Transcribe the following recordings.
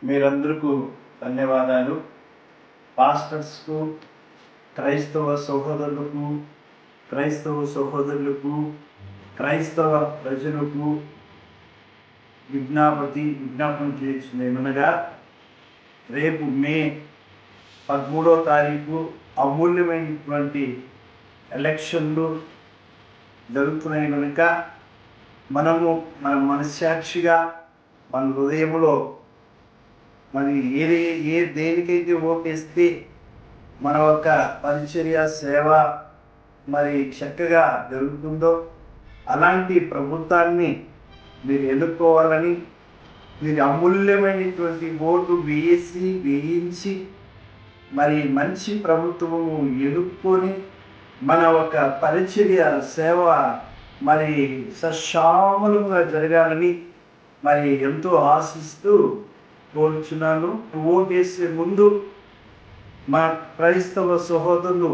మీరందరికీ ధన్యవాదాలు. పాస్టర్స్కు, క్రైస్తవ సహోదరులకు, క్రైస్తవ ప్రజలకు విజ్ఞాపన చేస్తుంది ఏమనగా, రేపు మే 13వ తారీఖు అమూల్యమైనటువంటి ఎలక్షన్లు జరుగుతున్నాయి కనుక మనము మన మనస్సాక్షిగా మన హృదయంలో మరి దేనికైతే ఓటేస్తే మన యొక్క పరిచర్య సేవ మరి చక్కగా జరుగుతుందో అలాంటి ప్రభుత్వాన్ని మీరు ఎన్నుకోవాలని, మీరు అమూల్యమైనటువంటి ఓటు వేయించి మరి మంచి ప్రభుత్వము ఎన్నుకొని మన ఒక పరిచర్య సేవ మరి సశ్యామలంగా జరగాలని మరి ఎంతో ఆశిస్తూ కోరుచున్నాను. ఓటేసే ముందు మన క్రైస్తవ సహోదరులు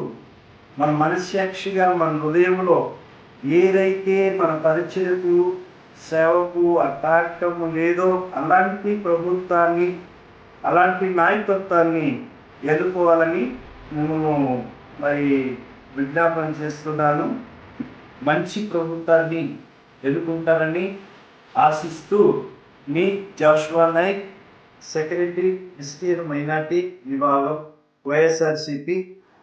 మన మనస్సాక్షిగా మన హృదయంలో ఏదైతే మన పరిచయకు సేవకు అటాటము లేదో అలాంటి ప్రభుత్వాన్ని, అలాంటి నాయకత్వాన్ని ఎన్నుకోవాలని నేను మరి విజ్ఞాపన చేస్తున్నాను. మంచి ప్రభుత్వాన్ని ఎన్నుకుంటారని ఆశిస్తూ మీ Joshua Naik, secretary ST minority విభాగం, వైఎస్ఆర్సిపి